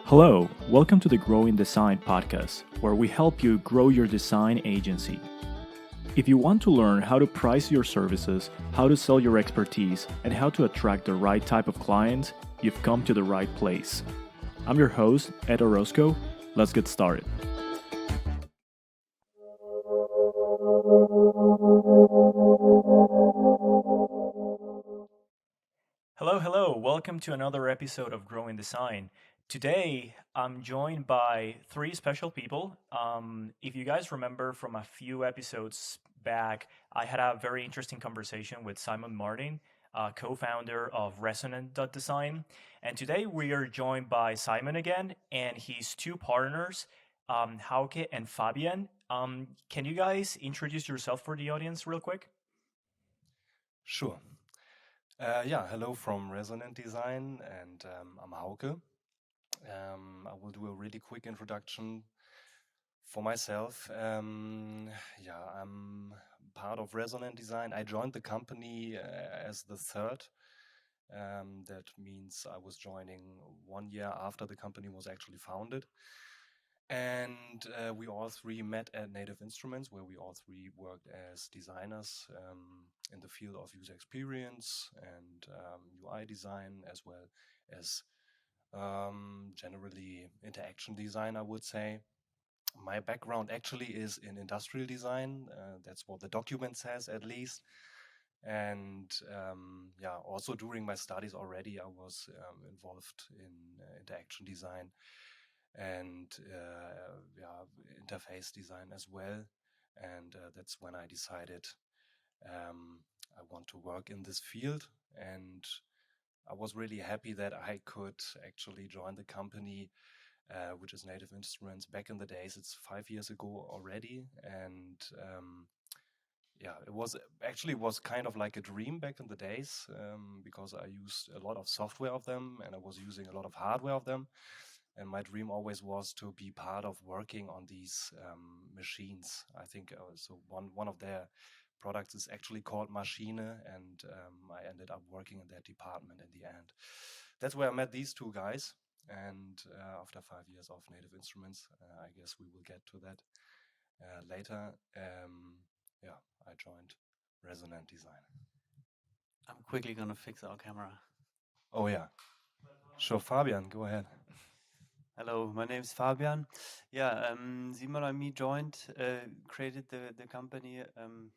Hello, welcome to the Growing Design podcast, where we help you grow your design agency. If you want to learn how to price your services, how to sell your expertise, and how to attract the right type of clients, you've come to the right place. I'm your host, Ed Orozco. Let's get started. Hello. Welcome to another episode of Growing Design. Today, I'm joined by three special people. If you guys remember from a few episodes back, I had a very interesting conversation with Simon Martin, co-founder of Resonant Design. And today we are joined by Simon again and his two partners, Hauke and Fabian. Can you guys introduce yourself for the audience real quick? Sure. Hello from Resonant Design, and I'm Hauke. I will do a really quick introduction for myself. I'm part of Resonant Design. I joined the company as the third. That means I was joining 1 year after the company was actually founded. And we all three met at Native Instruments, where we all three worked as designers in the field of user experience and UI design, as well as generally interaction design, I would say. My background actually is in industrial design. That's what the document says, at least. And also during my studies already, I was involved in interaction design and interface design as well. And that's when I decided I want to work in this field. And I was really happy that I could actually join the company, which is Native Instruments, back in the days. It's 5 years ago already. And it was kind of like a dream back in the days, because I used a lot of software of them and I was using a lot of hardware of them. And my dream always was to be part of working on these machines. I think so. One of their products is actually called Maschine, and I ended up working in that department in the end. That's where I met these two guys. And after 5 years of Native Instruments, I guess we will get to that later. I joined Resonant Design. I'm quickly going to fix our camera. Oh, yeah. Sure, Fabian, go ahead. Hello, my name is Fabian. Simon and me created the company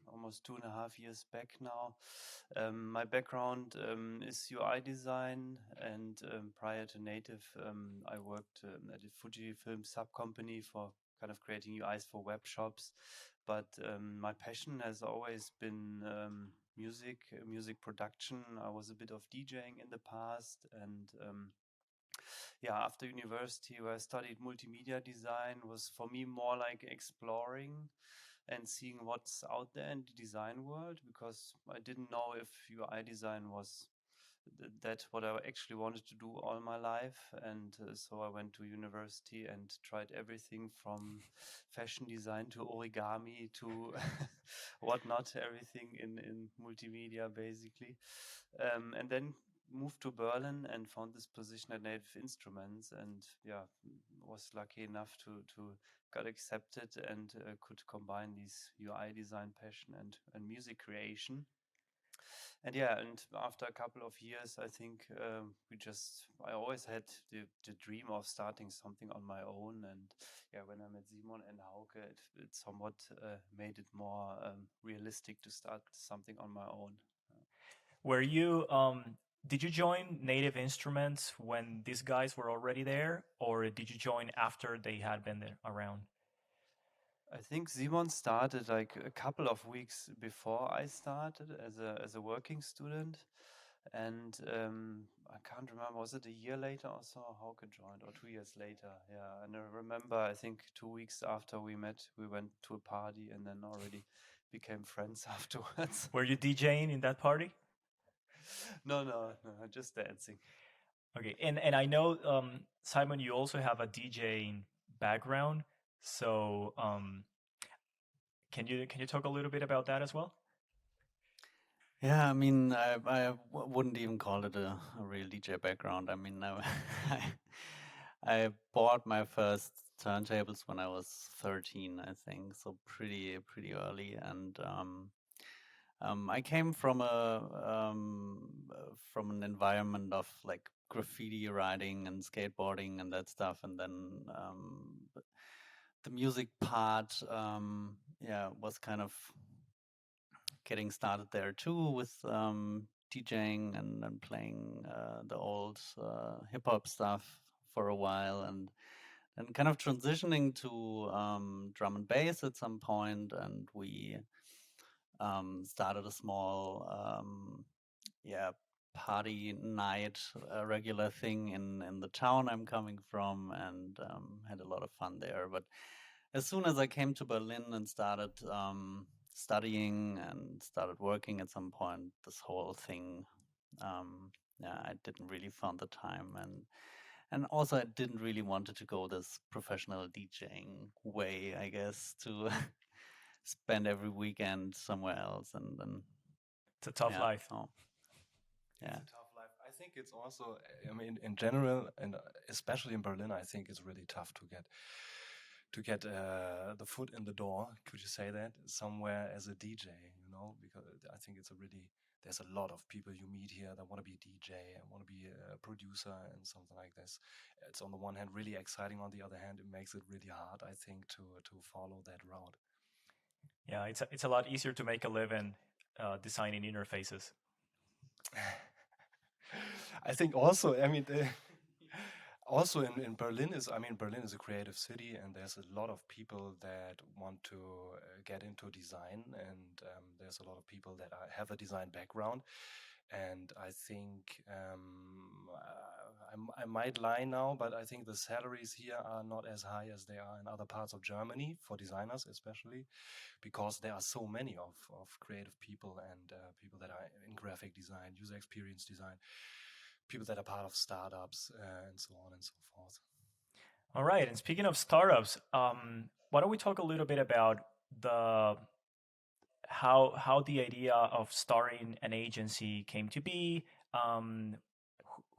almost 2.5 years back now. My background is UI design, and prior to Native, I worked at a Fujifilm sub-company for kind of creating UIs for web shops. But my passion has always been music production. I was a bit of DJing in the past, and after university, where I studied multimedia design, was for me more like exploring and seeing what's out there in the design world, because I didn't know if UI design was that what I actually wanted to do all my life. And so I went to university and tried everything from fashion design to origami to whatnot, everything in multimedia basically. And then moved to Berlin and found this position at Native Instruments, and was lucky enough to got accepted and could combine these UI design passion and music creation. And after a couple of years, I think I always had the dream of starting something on my own. And when I met Simon and Hauke, it somewhat made it more realistic to start something on my own. Did you join Native Instruments when these guys were already there, or did you join after they had been there around? I think Simon started like a couple of weeks before I started as a working student, and I can't remember, was it a year later or so Hauke joined, or 2 years later? Yeah, and I remember, I think 2 weeks after we met, we went to a party and then already became friends afterwards. Were you DJing in that party? No, just dancing. Okay, and I know, Simon, you also have a DJing background, so can you talk a little bit about that as well? Yeah, I mean, wouldn't even call it a real DJ background. I mean, I bought my first turntables when I was 13, I think, so pretty early. And I came from an environment of like graffiti writing and skateboarding and that stuff, and then the music part, was kind of getting started there too with DJing and playing the old hip hop stuff for a while, and kind of transitioning to drum and bass at some point, and we started a small party night, a regular thing in the town I'm coming from, and had a lot of fun there. But as soon as I came to Berlin and started studying and started working at some point, this whole thing, I didn't really find the time, and also I didn't really wanted to go this professional DJing way, I guess, to spend every weekend somewhere else, and then It's a tough life. so yeah. It's a tough life. I think it's also, I mean, in general, and especially in Berlin, I think it's really tough to get the foot in the door. Could you say that somewhere as a DJ? You know, because I think it's a really there's a lot of people you meet here that want to be a DJ and want to be a producer and something like this. It's on the one hand really exciting. On the other hand, it makes it really hard, I think, to follow that route. Yeah, it's a lot easier to make a living designing interfaces. I think also, I mean, also in Berlin Berlin is a creative city, and there's a lot of people that want to get into design, and there's a lot of people that have a design background. And I think I might lie now, but I think the salaries here are not as high as they are in other parts of Germany for designers, especially because there are so many of creative people and people that are in graphic design, user experience design, people that are part of startups, and so on and so forth. All right, and speaking of startups, why don't we talk a little bit about the how the idea of starting an agency came to be?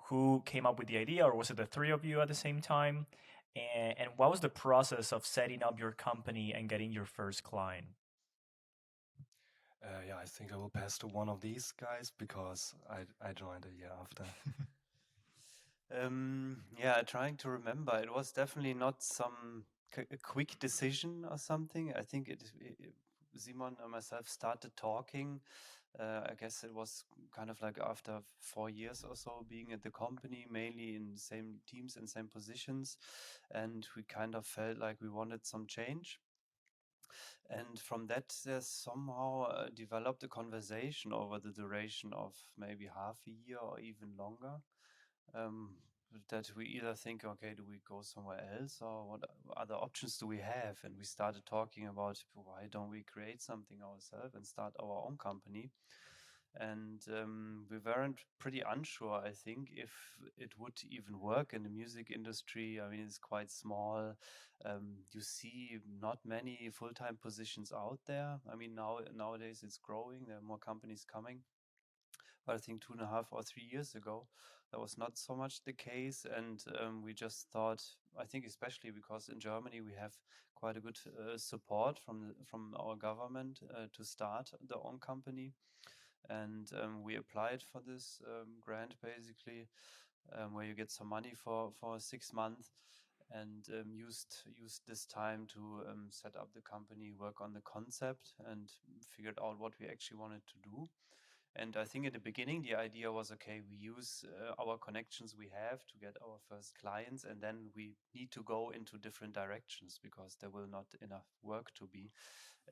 Who came up with the idea, or was it the three of you at the same time? And what was the process of setting up your company and getting your first client? Yeah, I think I will pass to one of these guys because I joined a year after. Trying to remember, it was definitely not some a quick decision or something. I think Simon and myself started talking. I guess it was kind of like after 4 years or so being at the company, mainly in the same teams and same positions, and we kind of felt like we wanted some change. And from that, there's somehow developed a conversation over the duration of maybe half a year or even longer. Um, that we either think, okay, do we go somewhere else, or what other options do we have? And we started talking about why don't we create something ourselves and start our own company. And we weren't pretty unsure, I think, if it would even work in the music industry. I mean, it's quite small. You see not many full-time positions out there. I mean, nowadays it's growing. There are more companies coming. But I think 2.5 or 3 years ago, that was not so much the case. And we just thought, I think especially because in Germany we have quite a good support from our government to start their own company. And we applied for this grant basically, where you get some money for 6 months, and used this time to set up the company, work on the concept, and figured out what we actually wanted to do. And I think in the beginning, the idea was, okay, we use our connections we have to get our first clients, and then we need to go into different directions because there will not enough work to be.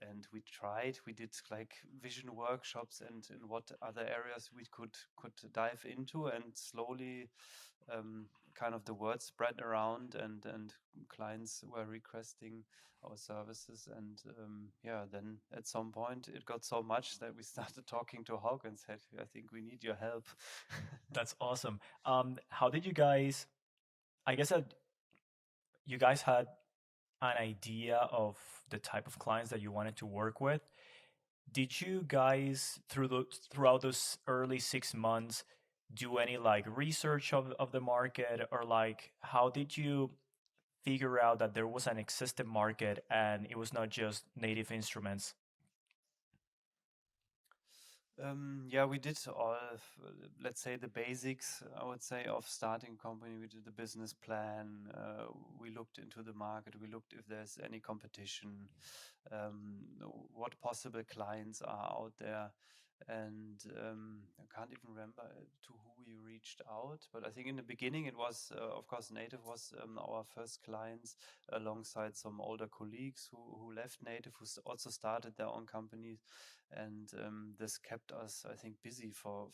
And we did like vision workshops and in what other areas we could dive into, and slowly kind of the word spread around, and clients were requesting our services. And then at some point it got so much that we started talking to Hauke and said, I think we need your help. That's awesome. How did you guys? I guess that you guys had an idea of the type of clients that you wanted to work with. Did you guys throughout those early 6 months do any like research of the market, or like how did you figure out that there was an existing market and it was not just native instruments? Yeah, we did all, let's say, the basics, I would say, of starting a company. We did the business plan. We looked into the market. We looked if there's any competition, what possible clients are out there. And I can't even remember to who we reached out. But I think in the beginning it was, of course, Native was our first clients, alongside some older colleagues who left Native, who also started their own companies. And this kept us, I think, busy for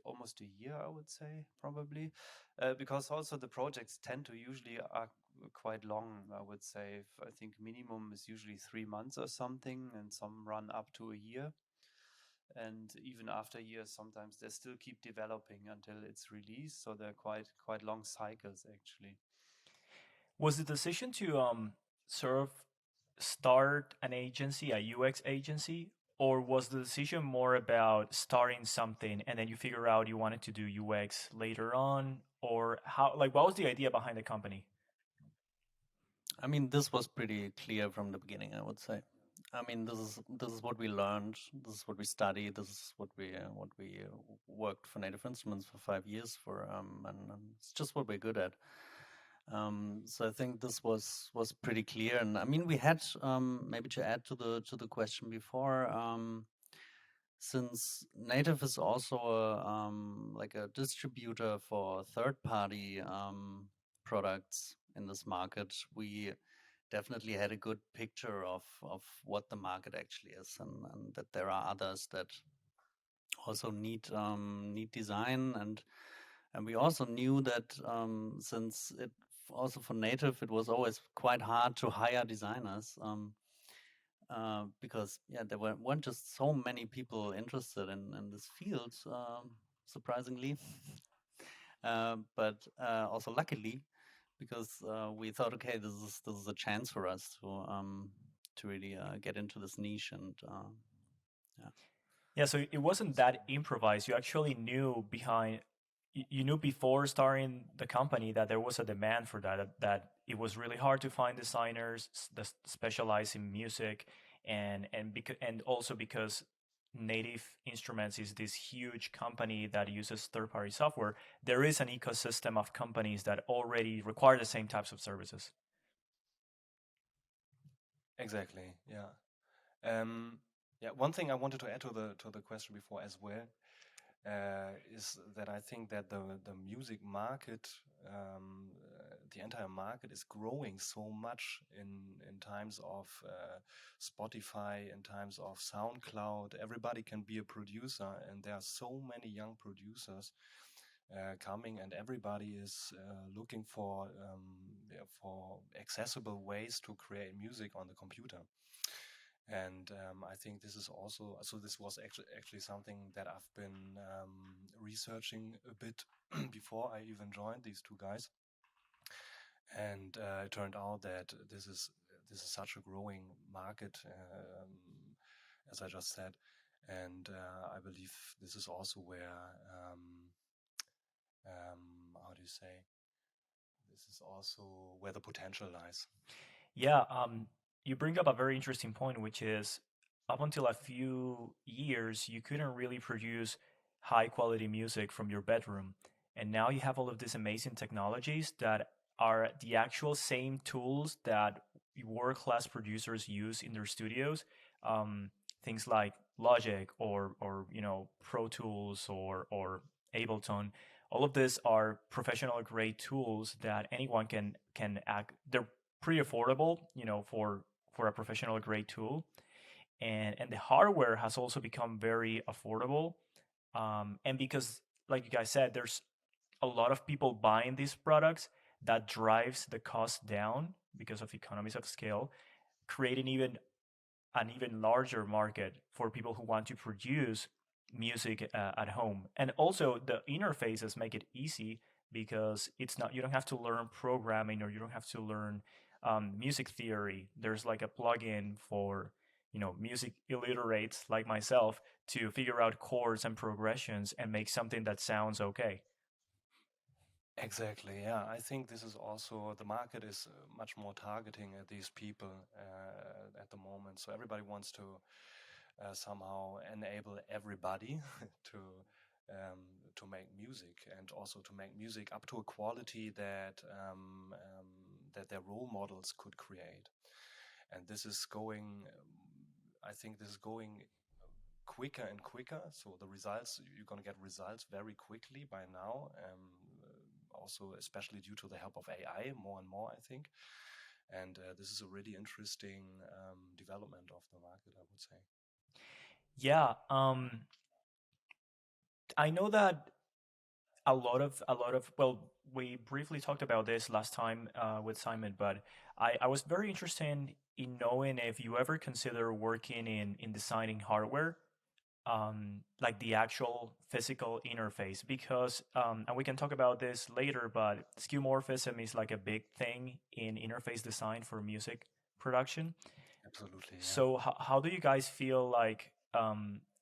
almost a year, I would say, probably, because also the projects tend to usually are quite long. I would say, I think minimum is usually 3 months or something, and some run up to a year. And even after years, sometimes they still keep developing until it's released. So they're quite long cycles, actually. Was the decision to sort of start an agency, a UX agency, or was the decision more about starting something and then you figure out you wanted to do UX later on, or how, like, what was the idea behind the company? I mean, this was pretty clear from the beginning, I would say. I mean, this is what we learned. This is what we studied. This is what we worked for Native Instruments for 5 years for, and it's just what we're good at. So I think this was pretty clear. And I mean, we had, maybe to add to the question before, since Native is also like a distributor for third-party products in this market, we definitely had a good picture of what the market actually is, and that there are others that also need design, and we also knew that, since it also for Native, it was always quite hard to hire designers, because there weren't just so many people interested in this field, surprisingly. But also luckily, because we thought, okay, this is a chance for us to really get into this niche, and yeah. Yeah, so it wasn't that improvised. You actually knew you knew before starting the company that there was a demand for that it was really hard to find designers that specialize in music, and also because Native Instruments is this huge company that uses third-party software, there is an ecosystem of companies that already require the same types of services. Exactly. Yeah. Yeah. One thing I wanted to add to the question before as well, is that I think that the music market, the entire market is growing so much in times of Spotify, in times of SoundCloud. Everybody can be a producer, and there are so many young producers coming, and everybody is looking for accessible ways to create music on the computer. And I think this is also, so this was actually something that I've been researching a bit before I even joined these two guys. And it turned out that this is such a growing market, as I just said. And I believe this is also where, how do you say, this is also where the potential lies. Yeah, you bring up a very interesting point, which is up until a few years, you couldn't really produce high quality music from your bedroom. And now you have all of these amazing technologies that are the actual same tools that world class producers use in their studios. Things like Logic or Pro Tools or Ableton. All of these are professional grade tools that anyone can act. They're pretty affordable, for a professional grade tool, and the hardware has also become very affordable. And because, like you guys said, there's a lot of people buying these products, that drives the cost down because of economies of scale, creating an even larger market for people who want to produce music at home. And also the interfaces make it easy because you don't have to learn programming, or you don't have to learn music theory. There's like a plugin for music illiterates like myself to figure out chords and progressions and make something that sounds okay. Exactly. Yeah, I think this is also the market is much more targeting at these people at the moment. So everybody wants to somehow enable everybody to to make music, and also to make music up to a quality that that their role models could create. And this is going. I think this is going quicker and quicker. So the results, you're going to get results very quickly by now. Also, especially due to the help of AI, more and more, I think. And this is a really interesting development of the market, I would say. Yeah, I know that a lot of well, we briefly talked about this last time with Simon, but I was very interested in knowing if you ever consider working in designing hardware, like the actual physical interface, because and we can talk about this later, but skeuomorphism is like a big thing in interface design for music production. Absolutely, yeah. So how do you guys feel like,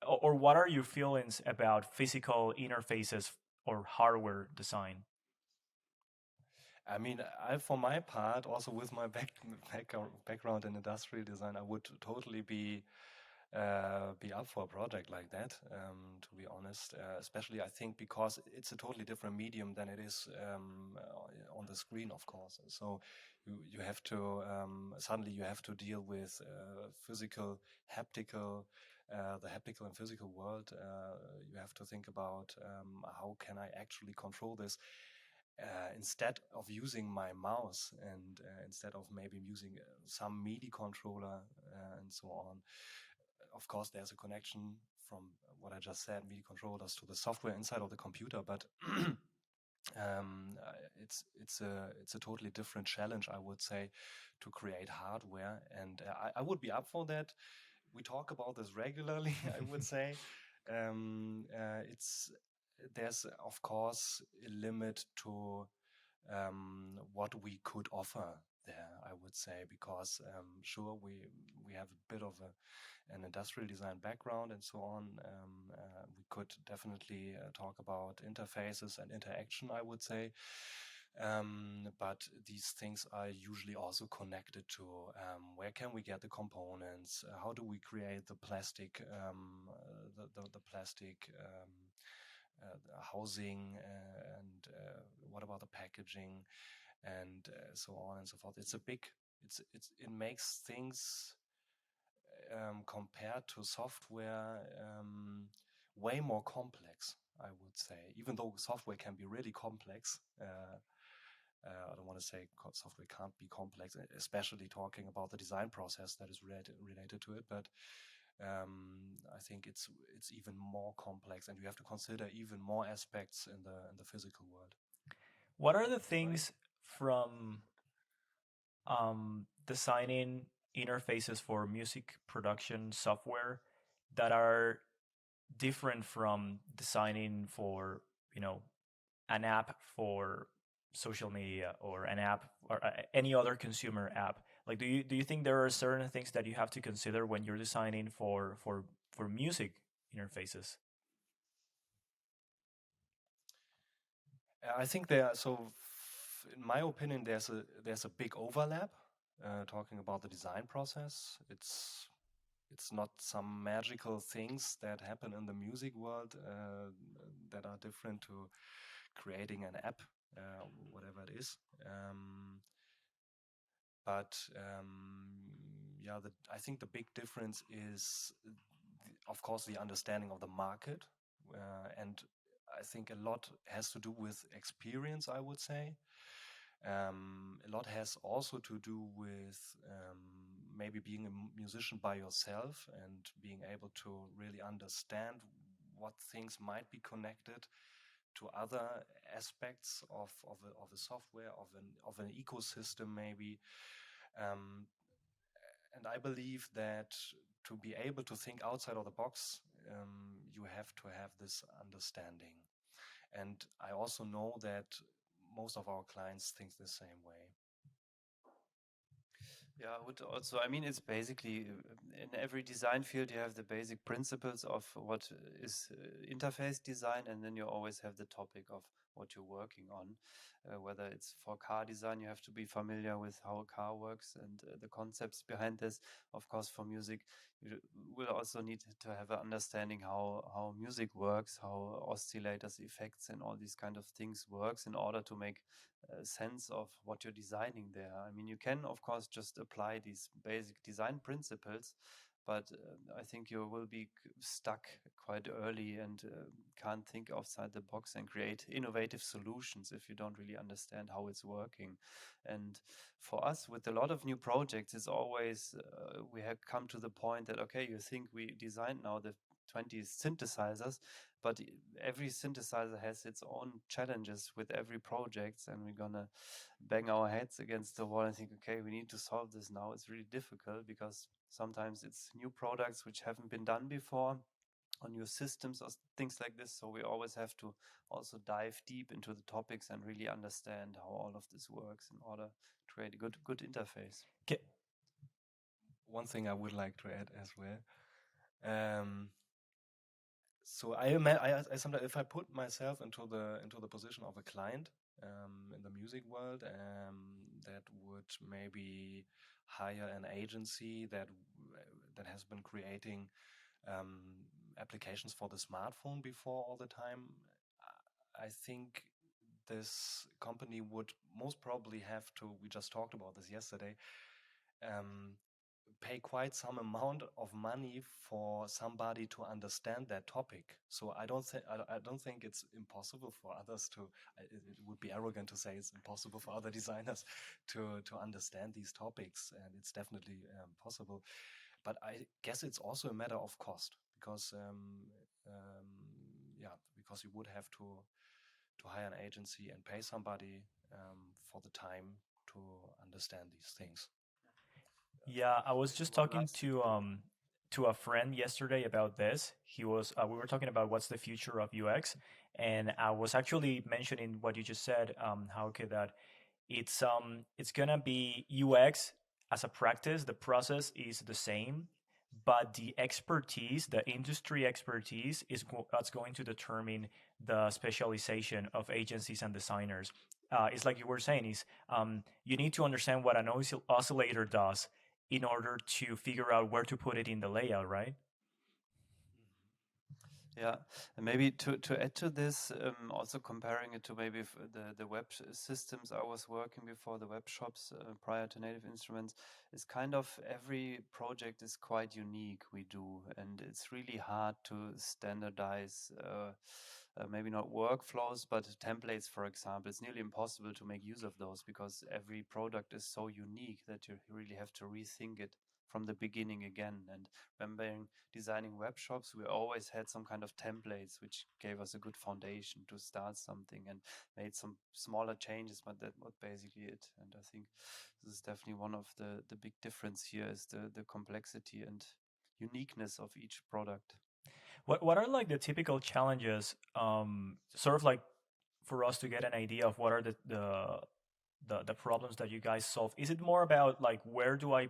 or what are your feelings about physical interfaces or hardware design? I mean, for my part, also with my background in industrial design, I would totally be up for a project like that. To be honest, especially I think because it's a totally different medium than it is on the screen, of course. So you have to suddenly you have to deal with physical, haptical. The haptical and physical world, you have to think about how can I actually control this, instead of using my mouse, and instead of maybe using some MIDI controller and so on. Of course, there's a connection from what I just said, MIDI controllers, to the software inside of the computer, but it's a totally different challenge, I would say, to create hardware, and I would be up for that. We talk about this regularly, I would say. It's There's of course a limit to what we could offer there, I would say, because sure, we have a bit of an industrial design background and so on. We could definitely talk about interfaces and interaction, I would say. But these things are usually also connected to where can we get the components, how do we create the plastic, the plastic housing, and what about the packaging, and so on and so forth. It makes things compared to software way more complex, I would say. Even though software can be really complex, I don't want to say software can't be complex, especially talking about the design process that is related to it. But I think it's even more complex, and you have to consider even more aspects in the physical world. What are the things from designing interfaces for music production software that are different from designing for, an app for social media, or an app, or any other consumer app? Like, do you think there are certain things that you have to consider when you're designing for music interfaces? I think in my opinion, there's a big overlap. Talking about the design process, it's not some magical things that happen in the music world that are different to creating an app, whatever it is. But yeah, I think the big difference is, of course, the understanding of the market, and I think a lot has to do with experience, I would say. A lot has also to do with maybe being a musician by yourself and being able to really understand what things might be connected to other aspects of a software, of an ecosystem, maybe. Um, and I believe that to be able to think outside of the box, you have to have this understanding. And I also know that most of our clients think the same way. Yeah, I would also, I mean, it's basically in every design field, you have the basic principles of what is interface design, and then you always have the topic of what you're working on. Whether it's for car design, you have to be familiar with how a car works and the concepts behind this. Of course, for music, you will also need to have an understanding how music works, how oscillators, effects, and all these kind of things works in order to make sense of what you're designing there. I mean, you can, of course, just apply these basic design principles, but I think you will be stuck quite early and can't think outside the box and create innovative solutions if you don't really understand how it's working. And for us, with a lot of new projects, it's always we have come to the point that, okay, you think we designed now the 20 synthesizers, but every synthesizer has its own challenges with every project, and we're gonna bang our heads against the wall and think, okay, we need to solve this now. It's really difficult because sometimes it's new products which haven't been done before on new systems or things like this. So we always have to also dive deep into the topics and really understand how all of this works in order to create a good interface. Okay. One thing I would like to add as well. So I sometimes, if I put myself into the position of a client in the music world, that would maybe hire an agency that has been creating applications for the smartphone before all the time. I think this company would most probably have to. We just talked about this yesterday. Pay quite some amount of money for somebody to understand that topic. So I don't think it's impossible for others to. It would be arrogant to say it's impossible for other designers to understand these topics, and it's definitely possible. But I guess it's also a matter of cost because because you would have to hire an agency and pay somebody for the time to understand these things. Yeah, I was Maybe just one talking last thing. to a friend yesterday about this. He was we were talking about what's the future of UX, and I was actually mentioning what you just said, Hauke, that it's gonna be UX as a practice. The process is the same, but the expertise, the industry expertise, is that's going to determine the specialization of agencies and designers. It's like you were saying, is you need to understand what an oscillator does in order to figure out where to put it in the layout, right? Yeah, and maybe to add to this, also comparing it to maybe the web systems I was working before, the web shops prior to Native Instruments, is kind of every project is quite unique we do, and it's really hard to standardize. Maybe not workflows, but templates, for example. It's nearly impossible to make use of those because every product is so unique that you really have to rethink it from the beginning again. And remembering designing web shops, we always had some kind of templates which gave us a good foundation to start something and made some smaller changes, but that was basically it. And I think this is definitely one of the big difference here is the complexity and uniqueness of each product. What are like the typical challenges, sort of like for us to get an idea of what are the problems that you guys solve? Is it more about like where do I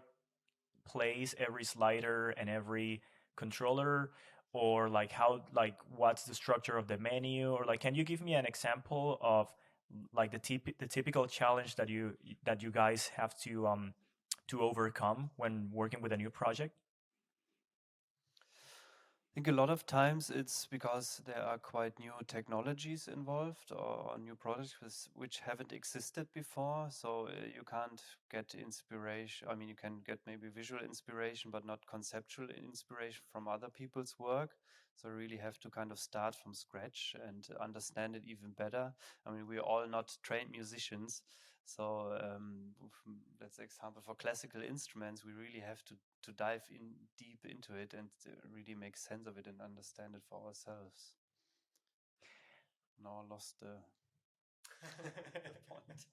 place every slider and every controller, or like how, like what's the structure of the menu, or like can you give me an example of like the typical challenge that you guys have to overcome when working with a new project? I think a lot of times it's because there are quite new technologies involved or new products which haven't existed before. So you can't get inspiration. I mean, you can get maybe visual inspiration, but not conceptual inspiration from other people's work. So you really have to kind of start from scratch and understand it even better. I mean, we're all not trained musicians. So let's say example for classical instruments, we really have to dive in deep into it and really make sense of it and understand it for ourselves. Now I lost the point.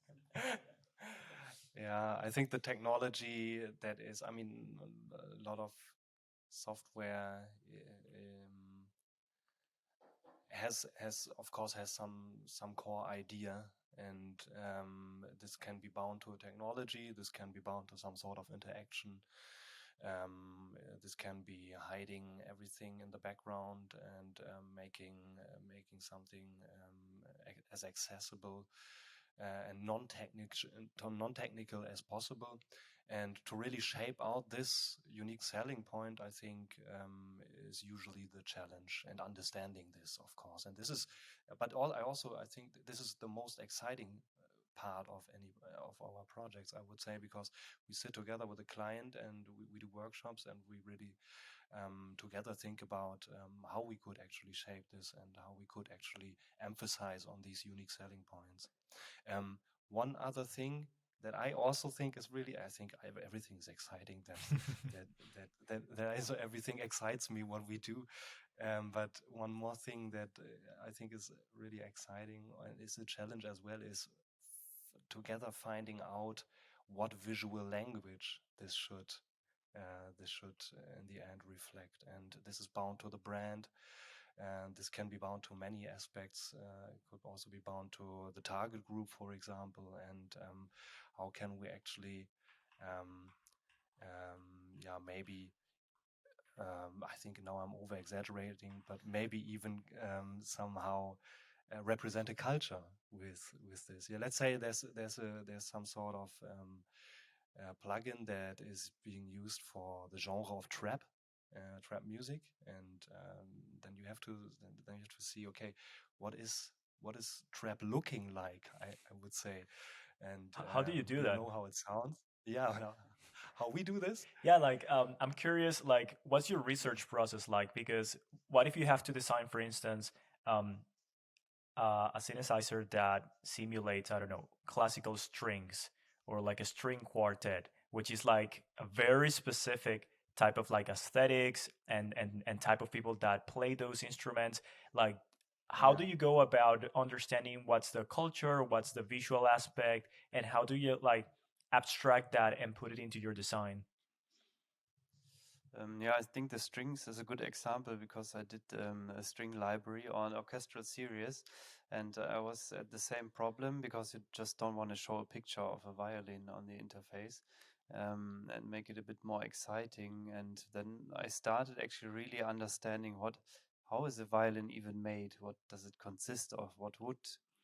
Yeah, I think the technology that is, I mean, a lot of software has of course has some core idea, and this can be bound to a technology, this can be bound to some sort of interaction, this can be hiding everything in the background and making something as accessible and non-technical as possible. And to really shape out this unique selling point, I think is usually the challenge, and understanding this, of course. And this is, but I think this is the most exciting part of any of our projects, I would say, because we sit together with a client and we do workshops, and we really together think about how we could actually shape this and how we could actually emphasize on these unique selling points. One other thing that I also think is really, I think everything is exciting. Everything excites me what we do. But one more thing that I think is really exciting and is a challenge as well is together finding out what visual language this should in the end reflect. And this is bound to the brand. And this can be bound to many aspects. It could also be bound to the target group, for example, and how can we actually, maybe, I think now I'm over exaggerating, but maybe even somehow represent a culture with this. Yeah, let's say there's some sort of plugin that is being used for the genre of trap music, and then you have to see, okay, what is trap looking like, I would say. And How do you do you that? know how it sounds. Yeah. How we do this. Yeah, like I'm curious, like what's your research process like? Because what if you have to design, for instance, um, a synthesizer that simulates, I don't know, classical strings or like a string quartet, which is like a very specific type of like aesthetics and type of people that play those instruments. Like, how do you go about understanding what's the culture, what's the visual aspect, and how do you like abstract that and put it into your design? Yeah, I think the strings is a good example because I did a string library on orchestral series, and I was at the same problem because you just don't want to show a picture of a violin on the interface and make it a bit more exciting. And then I started actually really understanding how is a violin even made? What does it consist of? What wood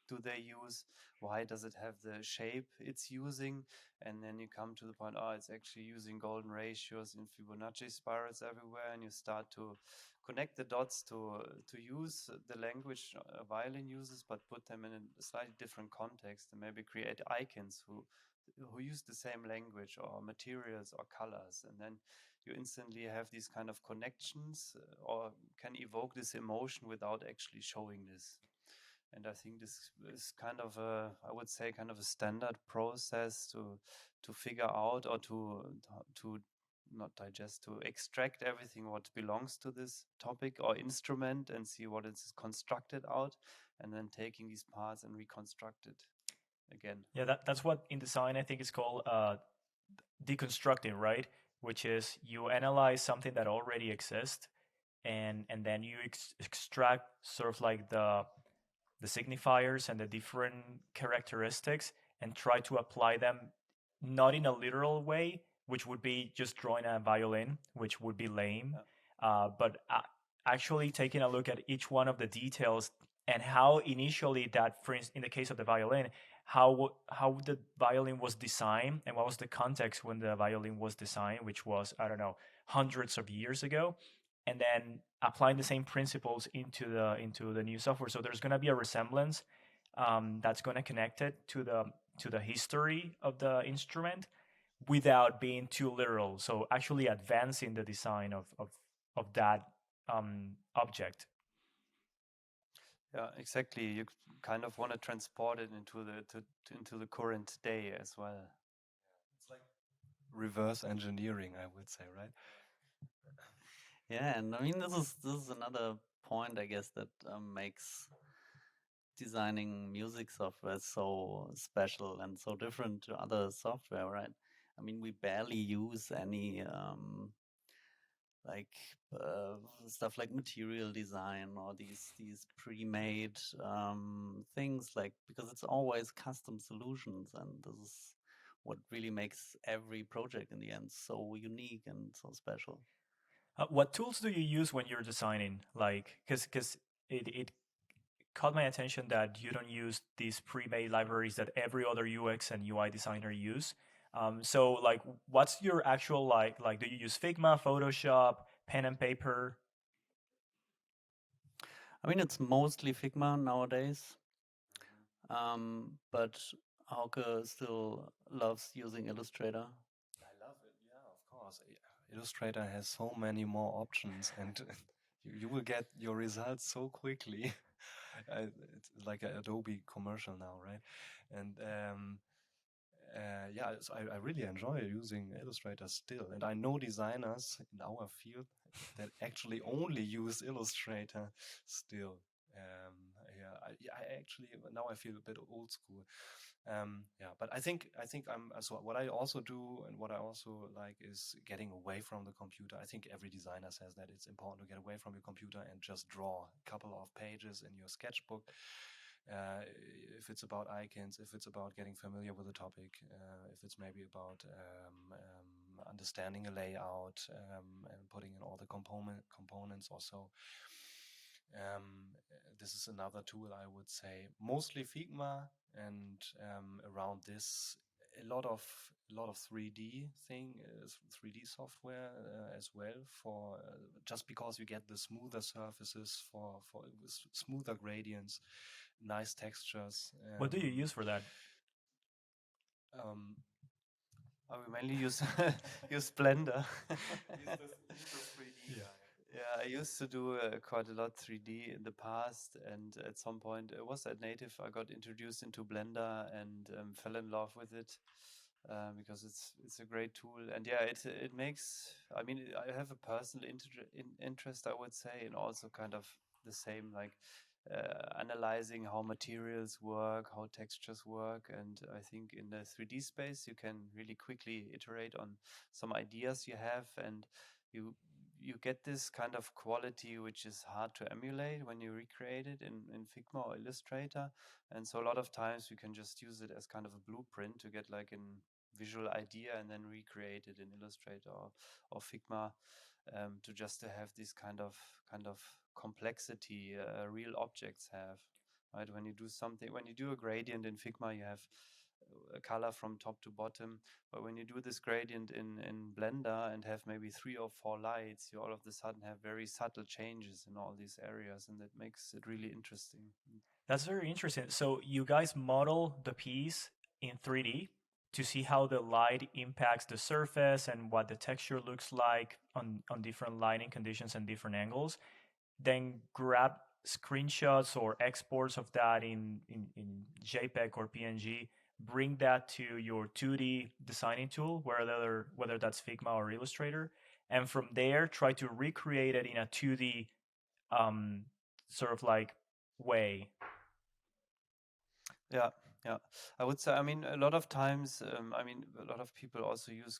do they use? Why does it have the shape it's using? And then you come to the point, it's actually using golden ratios and Fibonacci spirals everywhere, and you start to connect the dots to use the language a violin uses, but put them in a slightly different context, and maybe create icons who use the same language or materials or colors, and then you instantly have these kind of connections or can evoke this emotion without actually showing this. And I think this is kind of I would say, kind of a standard process to figure out, or to not digest, to extract everything what belongs to this topic or instrument and see what is constructed out, and then taking these parts and reconstruct it again. Yeah, that's what in design I think is called deconstructing, right? Which is you analyze something that already exists, and then you extract sort of like the signifiers and the different characteristics and try to apply them not in a literal way, which would be just drawing a violin, which would be lame, but actually taking a look at each one of the details and how initially that, for instance, in the case of the violin, how the violin was designed and what was the context when the violin was designed, which was, I don't know, hundreds of years ago, and then applying the same principles into the new software. So there's going to be a resemblance that's going to connect it to the history of the instrument without being too literal. So actually advancing the design of that object. Yeah, exactly. You kind of want to transport it into the current day as well. It's like reverse engineering, I would say, right? Yeah, and I mean this is another point, I guess, that makes designing music software so special and so different to other software, right? I mean, we barely use any like stuff like material design or these pre-made things, like, because it's always custom solutions, and this is what really makes every project in the end so unique and so special. What tools do you use when you're designing? Like, because it caught my attention that you don't use these pre-made libraries that every other UX and UI designer use. So, like, what's your actual like? Do you use Figma, Photoshop, pen and paper? I mean, it's mostly Figma nowadays, but Hauke still loves using Illustrator. I love it. Yeah, of course. Illustrator has so many more options, and you will get your results so quickly. It's like an Adobe commercial now, right? And yeah, so I really enjoy using Illustrator still. And I know designers in our field that actually only use Illustrator still. Yeah, I actually now I feel a bit old school. Yeah, but I think I'm so what I also do and what I also like is getting away from the computer. I think every designer says that it's important to get away from your computer and just draw a couple of pages in your sketchbook. Uh, if it's about icons, if it's about getting familiar with the topic, if it's maybe about understanding a layout and putting in all the components also. This is another tool I would say, mostly Figma, and around this a lot of 3D 3D software as well, for just because you get the smoother surfaces for smoother gradients, nice textures. What do you use for that? Um, We mainly use use Blender. he's the 3D guy. Yeah, I used to do quite a lot 3D in the past, and at some point it was at Native I got introduced into Blender and fell in love with it because it's a great tool. And yeah, it makes. I mean, I have a personal interest, I would say, and also kind of the same, like analyzing how materials work, how textures work. And I think in the 3D space you can really quickly iterate on some ideas you have, and you get this kind of quality which is hard to emulate when you recreate it in Figma or Illustrator. And so a lot of times we can just use it as kind of a blueprint to get like an visual idea and then recreate it in Illustrator or Figma, to just to have this kind of complexity real objects have. Right, when you do something, when you do a gradient in Figma, you have a color from top to bottom. But when you do this gradient in Blender and have maybe 3 or 4 lights, you all of a sudden have very subtle changes in all these areas, and that makes it really interesting. That's very interesting. So you guys model the piece in 3D to see how the light impacts the surface and what the texture looks like on different lighting conditions and different angles. Then grab screenshots or exports of that in JPEG or PNG, bring that to your 2D designing tool, whether that's Figma or Illustrator, and from there try to recreate it in a 2D sort of like way. Yeah, yeah. I would say, I mean, a lot of times, I mean, a lot of people also use,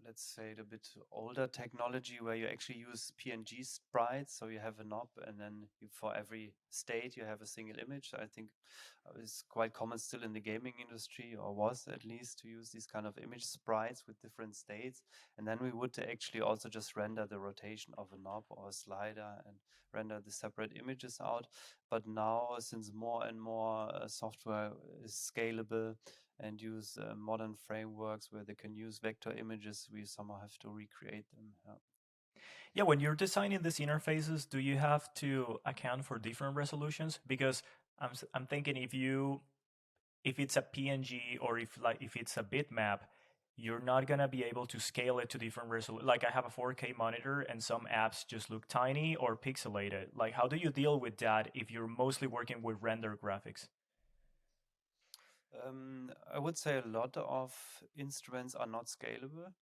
let's say, a bit older technology where you actually use PNG sprites. So you have a knob, and then for every state, you have a single image. I think it's quite common still in the gaming industry, or was at least, to use these kind of image sprites with different states. And then we would actually also just render the rotation of a knob or a slider and render the separate images out. But now, since more and more software is scalable and use modern frameworks where they can use vector images, we somehow have to recreate them. Yeah. Yeah, when you're designing these interfaces, do you have to account for different resolutions? Because I'm thinking if it's a PNG or if it's a bitmap, you're not gonna be able to scale it to different resolutions. Like I have a 4K monitor and some apps just look tiny or pixelated. Like how do you deal with that if you're mostly working with render graphics? I would say a lot of instruments are not scalable.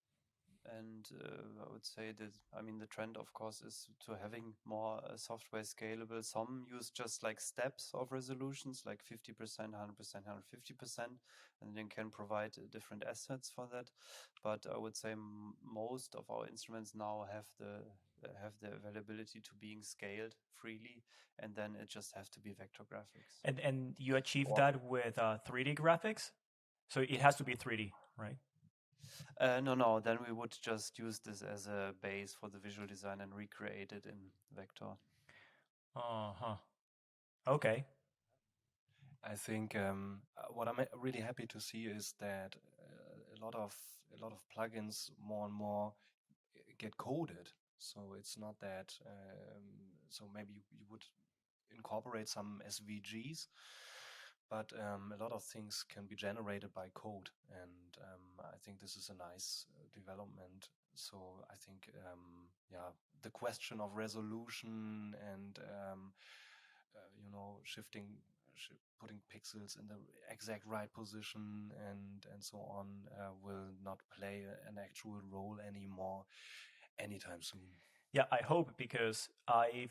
And I would say that, I mean, the trend, of course, is to having more software scalable. Some use just like steps of resolutions, like 50%, 100%, 150%, and then can provide different assets for that. But I would say most of our instruments now have the availability to being scaled freely, and then it just have to be vector graphics. And you achieve Or- that with 3D graphics? So it has to be 3D, right? No. Then we would just use this as a base for the visual design and recreate it in vector. Uh-huh. Okay. I think what I'm really happy to see is that a lot of plugins more and more get coded. So it's not that. So maybe you would incorporate some SVGs, but a lot of things can be generated by code, and I think this is a nice development. So I think yeah, the question of resolution and putting pixels in the exact right position and so on will not play an actual role anymore anytime soon. Yeah, I hope, because I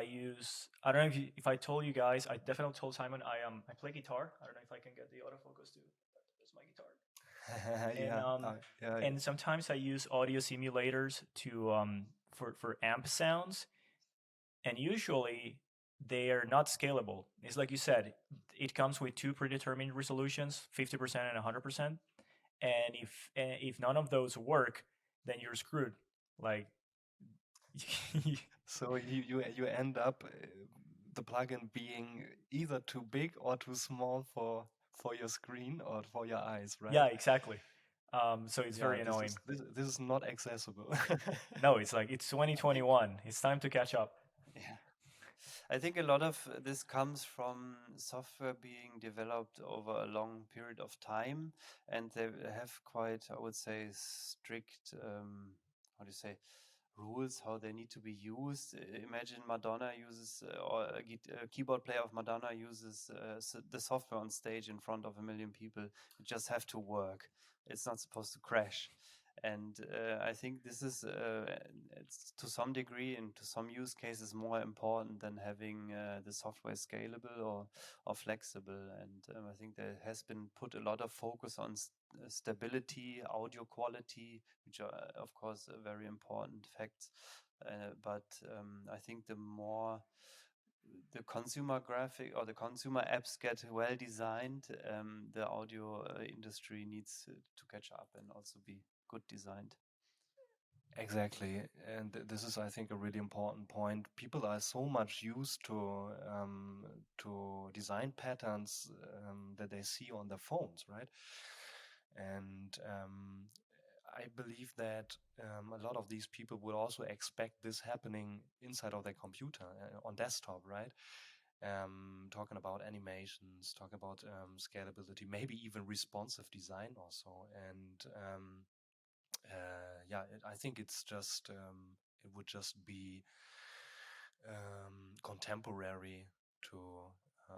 use, I don't know if I told you guys, I definitely told Simon I play guitar. I don't know if I can get the autofocus to. That's my guitar. And Yeah. and sometimes I use audio simulators to for amp sounds, and usually they are not scalable. It's like you said, it comes with two predetermined resolutions, 50% and 100%. And if none of those work, then you're screwed. Like, So you end up the plugin being either too big or too small for your screen or for your eyes, right? yeah, exactly. So it's very This annoying. is not accessible. No, it's like it's 2021. It's time to catch up. Yeah. I think a lot of this comes from software being developed over a long period of time, and they have quite, I would say, strict, how do you say, rules how they need to be used. Imagine Madonna uses, or a keyboard player of Madonna uses the software on stage in front of 1 million people. It just have to work. It's not supposed to crash. And I think this is, it's to some degree and to some use cases more important than having the software scalable or flexible. And I think there has been put a lot of focus on stability, audio quality, which are, of course, very important facts. But I think the more the consumer graphic or the consumer apps get well designed, the audio industry needs to catch up and also be good designed. Exactly, and this is, I think, a really important point. People are so much used to design patterns that they see on their phones, right? And I believe that a lot of these people would also expect this happening inside of their computer on desktop, right? Talking about animations, talking about scalability, maybe even responsive design also, and yeah, I think it's just it would just be contemporary to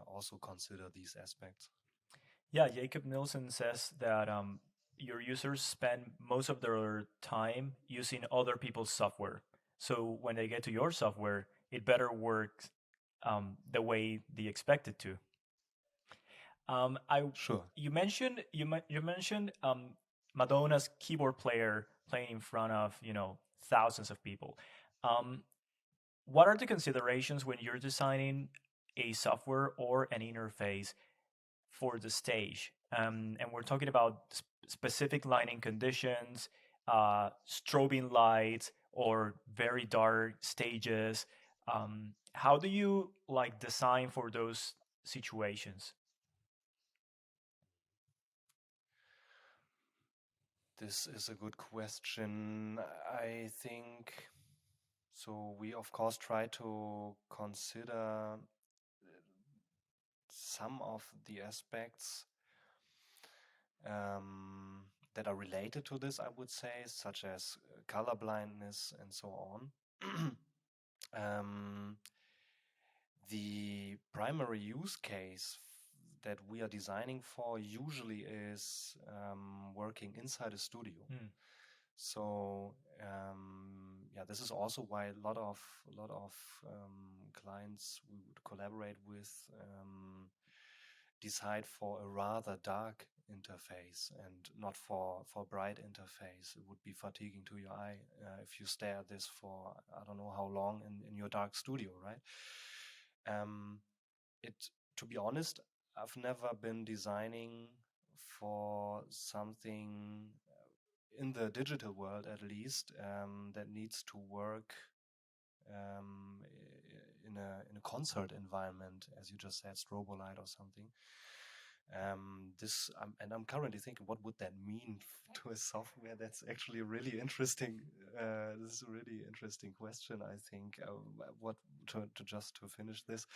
also consider these aspects. Yeah, Jacob Nielsen says that your users spend most of their time using other people's software. So when they get to your software, it better works the way they expect it to. Sure. You mentioned Madonna's keyboard player playing in front of thousands of people. Um, what are the considerations when you're designing a software or an interface for the stage? And we're talking about specific lighting conditions, strobing lights, or very dark stages. How do you design for those situations? This is a good question. I think so. We, of course, try to consider some of the aspects that are related to this, I would say, such as color blindness and so on. The primary use case that we are designing for usually is working inside a studio. So yeah, this is also why a lot of clients we would collaborate with decide for a rather dark interface and not for bright interface. It would be fatiguing to your eye if you stare at this for I don't know how long in your dark studio, right? It to be honest, I've never been designing for something in the digital world, at least, that needs to work in a concert environment, as you just said, strobo light or something. And I'm currently thinking, what would that mean to a software? That's actually really interesting. This is a really interesting question. I think what to finish this.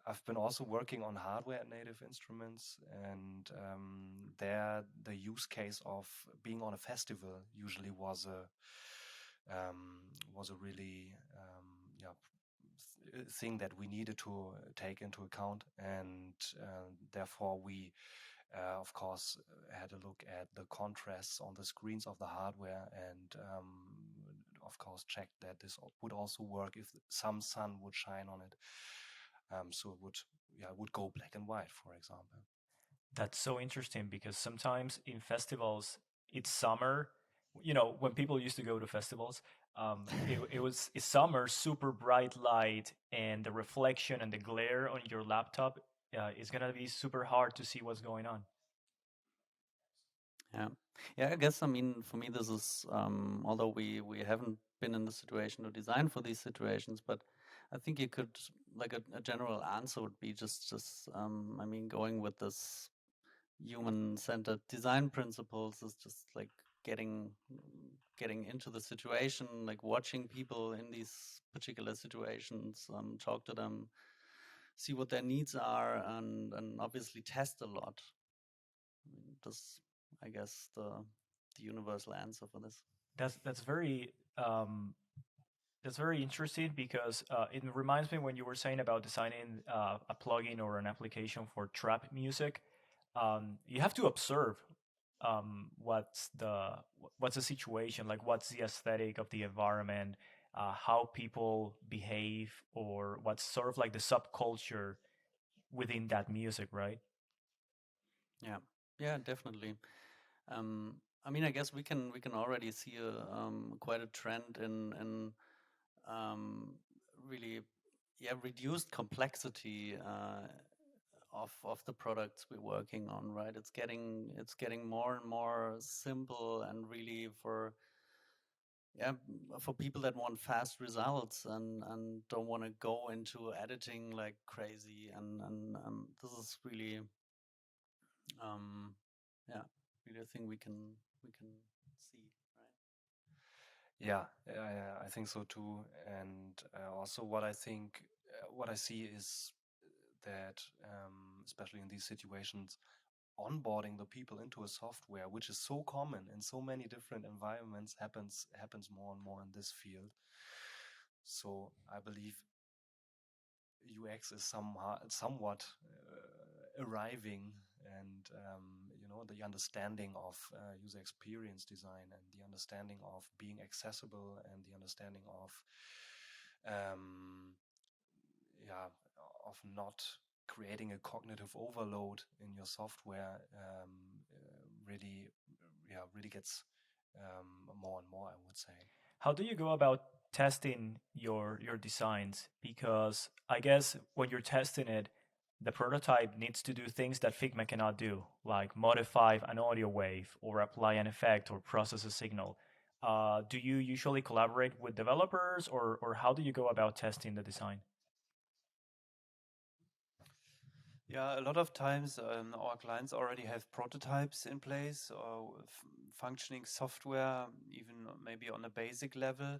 I've been also working on hardware native instruments, and there the use case of being on a festival usually was a really thing that we needed to take into account, and therefore we of course had a look at the contrasts on the screens of the hardware, and of course checked that this would also work if some sun would shine on it, so it would go black and white, for example. That's so interesting because sometimes in festivals, it's summer. When people used to go to festivals, it's summer, super bright light, and the reflection and the glare on your laptop is gonna be super hard to see what's going on. Yeah, I guess, I mean, for me, this is, although we haven't been in the situation to design for these situations, but I think you could, like a general answer would be just I mean, going with this human-centered design principles is just like getting into the situation, like watching people in these particular situations, talk to them, see what their needs are, and obviously test a lot. I mean, this, I guess, the universal answer for this. That's very interesting because it reminds me when you were saying about designing a plugin or an application for trap music. You have to observe what's the situation, like what's the aesthetic of the environment, how people behave, or what's sort of like the subculture within that music, right? Yeah, definitely. I mean, I guess we can already see quite a trend in really reduced complexity of the products we're working on, right? It's getting more and more simple, and really for people that want fast results and don't want to go into editing like crazy, and this is really really a thing we can see, right? Yeah, I think so too. And also what I see is that, especially in these situations, onboarding the people into a software, which is so common in so many different environments, happens more and more in this field. So I believe UX is somewhat arriving, and the understanding of user experience design, and the understanding of being accessible, and the understanding of um, yeah of not creating a cognitive overload in your software, really gets more and more, I would say. How do you go about testing your designs? Because I guess when you're testing it, the prototype needs to do things that Figma cannot do, like modify an audio wave or apply an effect or process a signal. Do you usually collaborate with developers, or how do you go about testing the design? Yeah, a lot of times our clients already have prototypes in place, or functioning software, even maybe on a basic level.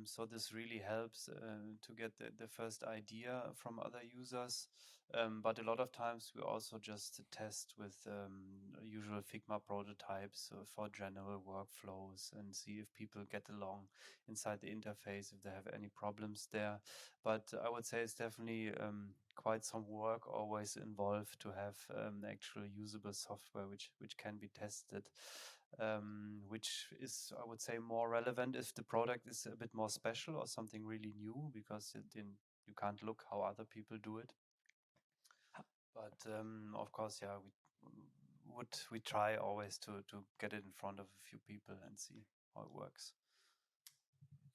So this really helps to get the first idea from other users. But a lot of times we also just test with usual Figma prototypes for general workflows, and see if people get along inside the interface, if they have any problems there. But I would say it's definitely quite some work always involved to have actual usable software which can be tested. which is, I would say, more relevant if the product is a bit more special or something really new, because you can't look how other people do it. But of course, yeah, we try always to get it in front of a few people and see how it works.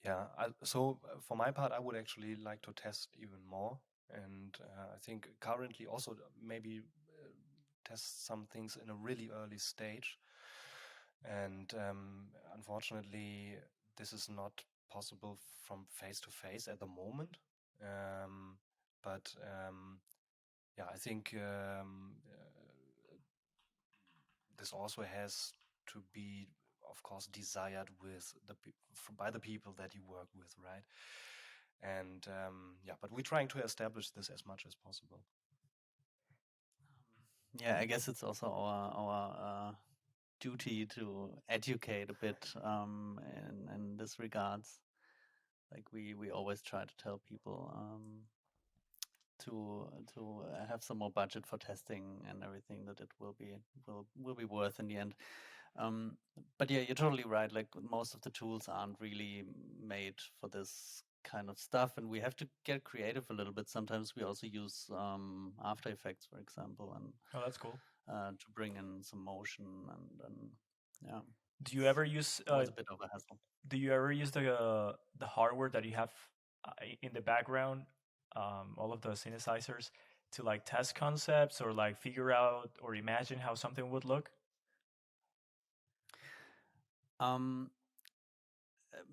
Yeah, so for my part, I would actually like to test even more. And I think currently also maybe test some things in a really early stage. And unfortunately, this is not possible from face to face at the moment. But yeah, I think this also has to be, of course, desired with by the people that you work with, right? And yeah, but we're trying to establish this as much as possible. Yeah, I guess it's also our duty to educate a bit in this regards. Like we always try to tell people to have some more budget for testing and everything, that it will be worth in the end. But yeah, you're totally right. Like most of the tools aren't really made for this kind of stuff, and we have to get creative a little bit. Sometimes we also use After Effects, for example, and Oh, that's cool. to bring in some motion, and yeah. Do you ever use Always a bit of a hassle. do you ever use the hardware that you have in the background, all of the synthesizers, to like test concepts or like figure out or imagine how something would look?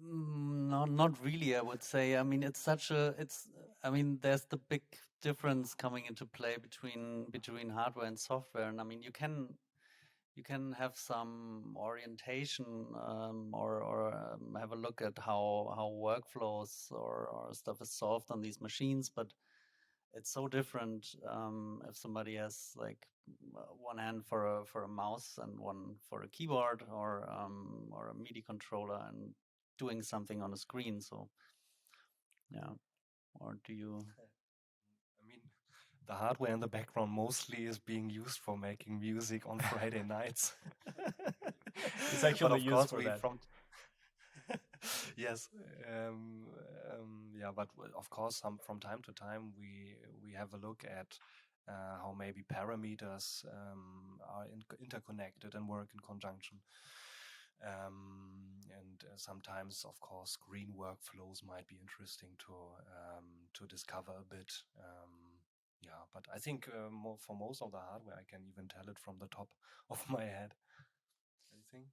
Not really, I would say. I mean, I mean, there's the big difference coming into play between hardware and software. And I mean, you can have some orientation, or have a look at how workflows or stuff is solved on these machines, but it's so different if somebody has like one hand for a mouse and one for a keyboard, or a MIDI controller and doing something on a screen. So yeah, or do you? I mean, the hardware in the background mostly is being used for making music on Friday nights. It's But actually of used course, for we that. from yes, yeah, but of course, from time to time we have a look at how maybe parameters are interconnected and work in conjunction. And sometimes, of course, screen workflows might be interesting to discover a bit. Yeah, but I think for most of the hardware, I can even tell it from the top of my head. Anything?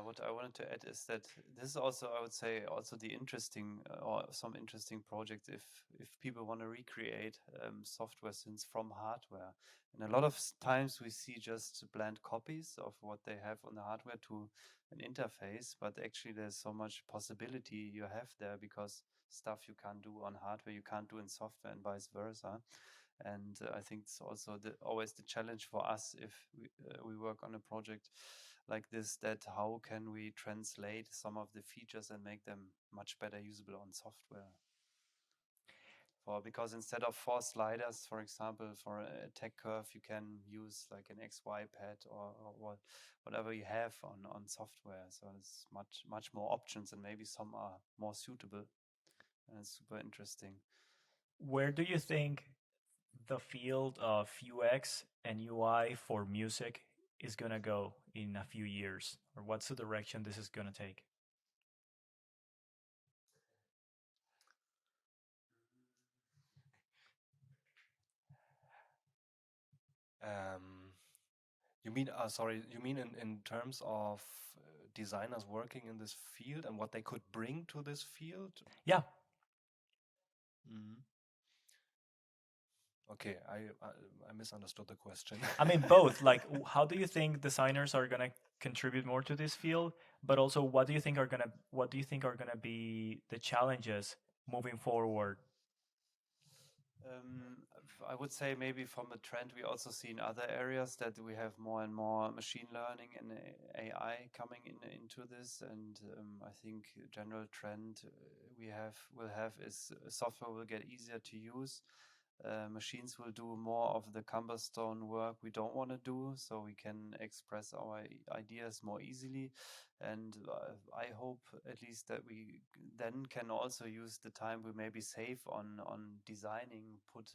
What I wanted to add is that this is also, I would say, also the interesting or some interesting projects if people want to recreate software synths from hardware. And a lot of times we see just bland copies of what they have on the hardware to an interface, but actually there's so much possibility you have there, because stuff you can't do on hardware you can't do in software, and vice versa. And I think it's also always the challenge for us if we work on a project like this, that how can we translate some of the features and make them much better usable on software. Because instead of 4 sliders, for example, for a tech curve, you can use like an XY pad or whatever you have on software. So it's much more options, and maybe some are more suitable. And it's super interesting. Where do you think the field of UX and UI for music is going to go in a few years? Or what's the direction this is going to take? You mean, sorry, you mean in terms of designers working in this field and what they could bring to this field? Yeah. Mhm. Okay, I misunderstood the question. I mean, both. Like, how do you think designers are going to contribute more to this field? But also, what do you think are going to be the challenges moving forward? I would say maybe from a trend we also see in other areas that we have more and more machine learning and AI coming into this, and I think a general trend will have is software will get easier to use, machines will do more of the cumbersome work we don't want to do, so we can express our ideas more easily. And I hope at least that we then can also use the time we maybe save on designing, put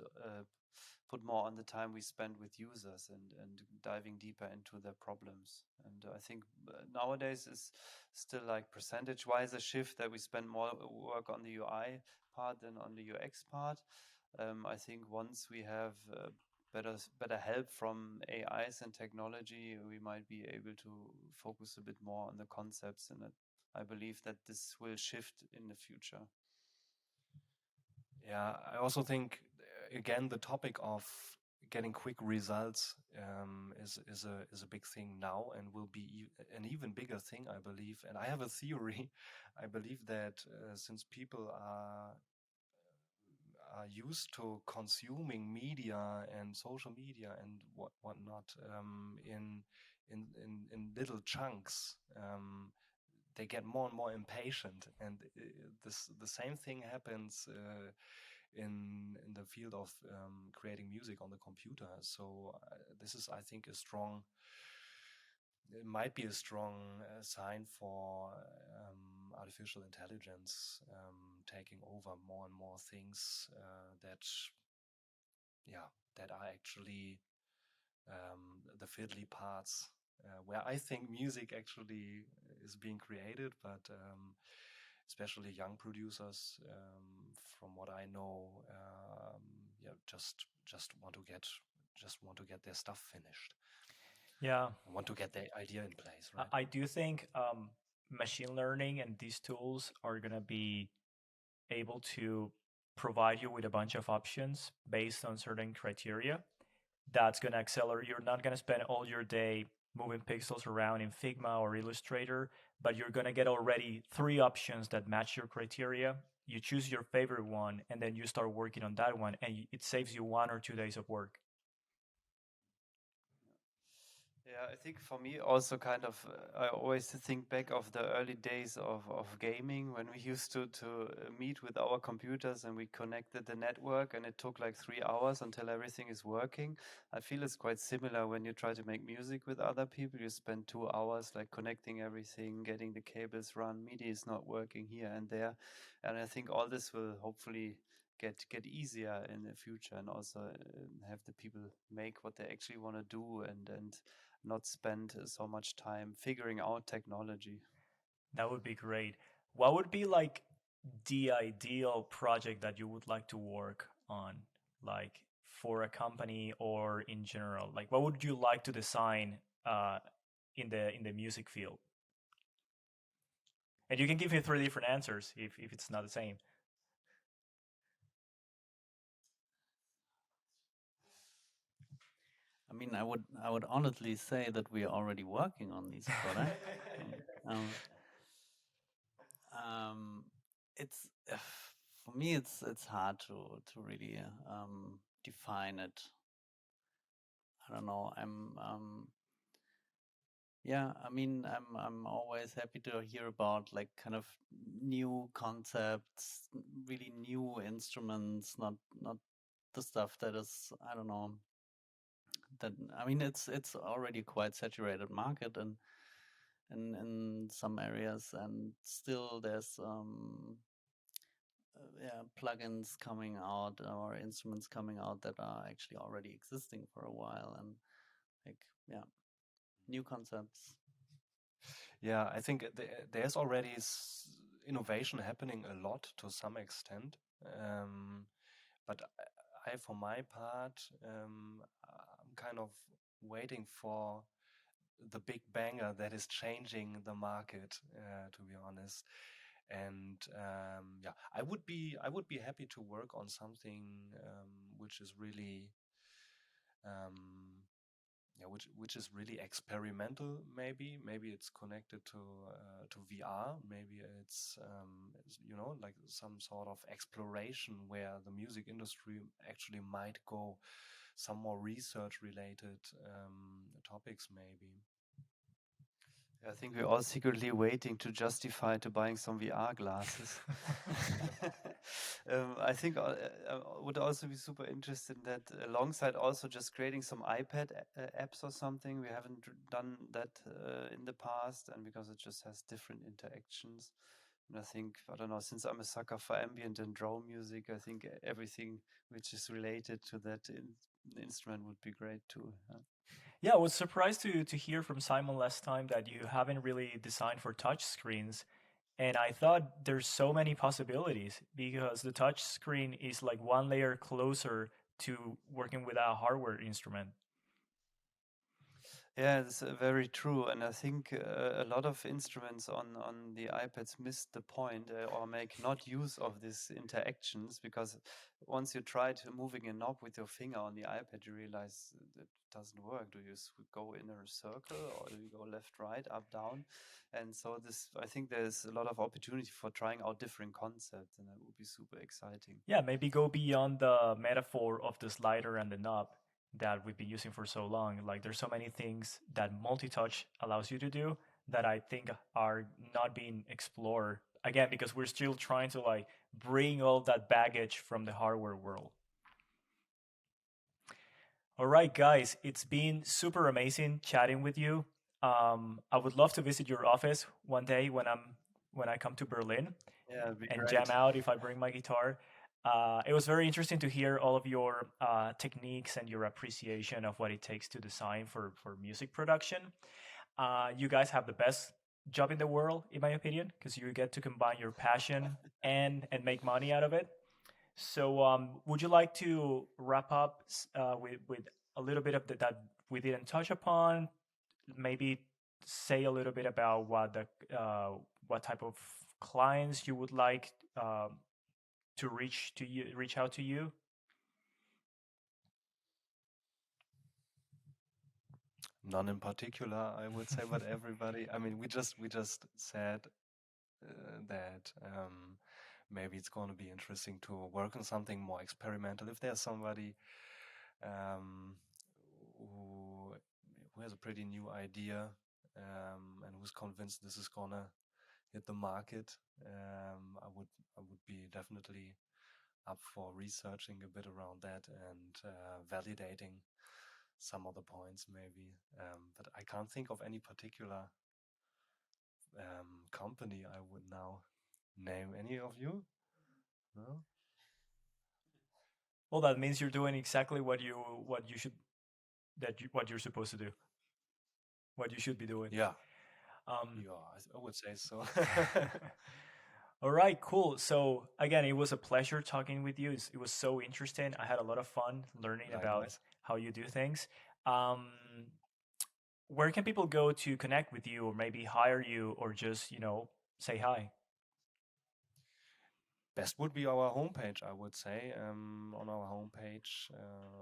more on the time we spend with users and diving deeper into their problems. And I think nowadays is still like percentage wise a shift that we spend more work on the UI part than on the UX part. I think once we have better help from AIs and technology, we might be able to focus a bit more on the concepts, and I believe that this will shift in the future. Yeah, I also think again the topic of getting quick results is a big thing now, and will be an even bigger thing, I believe. And I have a theory. I believe that since people are used to consuming media and social media and whatnot in little chunks, they get more and more impatient, and the same thing happens in the field of creating music on the computer. So this is, I think, it might be a strong sign for artificial intelligence taking over more and more things that are actually the fiddly parts, where I think music actually is being created, but especially young producers, from what I know, just want to get their stuff finished. Yeah, Want to get the idea in place, right? I do think machine learning and these tools are going to be able to provide you with a bunch of options based on certain criteria. That's going to accelerate. You're not going to spend all your day moving pixels around in Figma or Illustrator, but you're going to get already 3 options that match your criteria. You choose your favorite one, and then you start working on that one, and it saves you 1 or 2 days of work. Yeah, I think for me also kind of, I always think back of the early days of gaming when we used to meet with our computers and we connected the network and it took like 3 hours until everything is working. I feel it's quite similar when you try to make music with other people. You spend 2 hours like connecting everything, getting the cables run, MIDI is not working here and there. And I think all this will hopefully get easier in the future, and also have the people make what they actually want to do and not spend so much time figuring out technology. That would be great. What would be like the ideal project that you would like to work on, like for a company or in general? Like, what would you like to design in the music field? And you can give me 3 different answers if it's not the same. I mean, I would honestly say that we are already working on these products. It's for me, it's hard to really define it. I don't know. Yeah, I mean, I'm always happy to hear about like kind of new concepts, really new instruments, not the stuff that is, I don't know, that I mean it's already a quite saturated market and in some areas, and still there's plugins coming out or instruments coming out that are actually already existing for a while, and like new concepts. Yeah, I think there's already innovation happening a lot to some extent, but I for my part, I'm kind of waiting for the big banger that is changing the market, to be honest. And I would be happy to work on something which is really which is really experimental. Maybe it's connected to VR. Maybe it's like some sort of exploration where the music industry actually might go some more research related topics maybe. I think we're all secretly waiting to justify to buying some VR glasses. I think I would also be super interested in that alongside also just creating some iPad apps or something. We haven't done that in the past, and because it just has different interactions. And I think, I don't know, since I'm a sucker for ambient and drone music, I think everything which is related to that instrument would be great too. Yeah. Yeah, I was surprised to hear from Simon last time that you haven't really designed for touch screens. And I thought there's so many possibilities because the touch screen is like one layer closer to working with a hardware instrument. Yeah, that's very true. And I think a lot of instruments on the iPads miss the point or make not use of these interactions, because once you try to moving a knob with your finger on the iPad, you realize it doesn't work. Do you go in a circle, or do you go left, right, up, down? And so this, I think there's a lot of opportunity for trying out different concepts, and that would be super exciting. Yeah, maybe go beyond the metaphor of the slider and the knob that we've been using for so long. Like there's so many things that multi-touch allows you to do that I think are not being explored. Again, because we're still trying to like bring all that baggage from the hardware world. All right, guys, it's been super amazing chatting with you. I would love to visit your office one day when I come to Berlin Yeah, it'd be and great. jam out if I bring my guitar. It was very interesting to hear all of your techniques and your appreciation of what it takes to design for music production. You guys have the best job in the world, in my opinion, because you get to combine your passion and make money out of it. So, would you like to wrap up with a little bit of that we didn't touch upon? Maybe say a little bit about what type of clients you would like to reach out to you. None in particular, I would say, but everybody. I mean, we just said that maybe it's going to be interesting to work on something more experimental. If there's somebody um, who who has a pretty new idea and who's convinced this is gonna hit the market, I would be definitely up for researching a bit around that and validating some other points maybe. But I can't think of any particular company I would now name. Any of you? No? Well, that means you're doing exactly what you should what you're supposed to do, what you should be doing. Yeah, Um, yeah, I would say so. all right, cool. So again, it was a pleasure talking with you. It was so interesting. I had a lot of fun learning about Likewise. how you do things. Um, where can people go to connect with you, or maybe hire you, or just say hi? Best would be our homepage, I would say. On our homepage,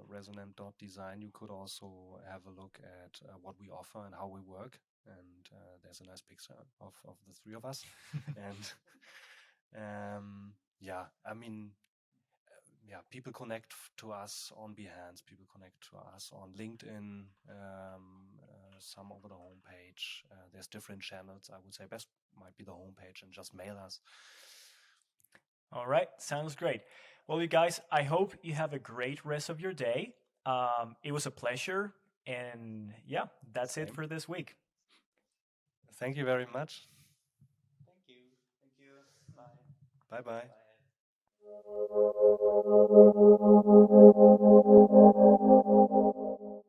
resonant.design, you could also have a look at what we offer and how we work. And there's a nice picture of the three of us. And yeah, I mean, yeah, people connect to us on Behance, people connect to us on LinkedIn, some over the homepage. There's different channels. I would say best might be the homepage and just mail us. All right, sounds great. Well, you guys, I hope you have a great rest of your day. It was a pleasure. And yeah, that's it Same. for this week. Thank you very much. Thank you. Thank you. Bye. Bye bye. Bye.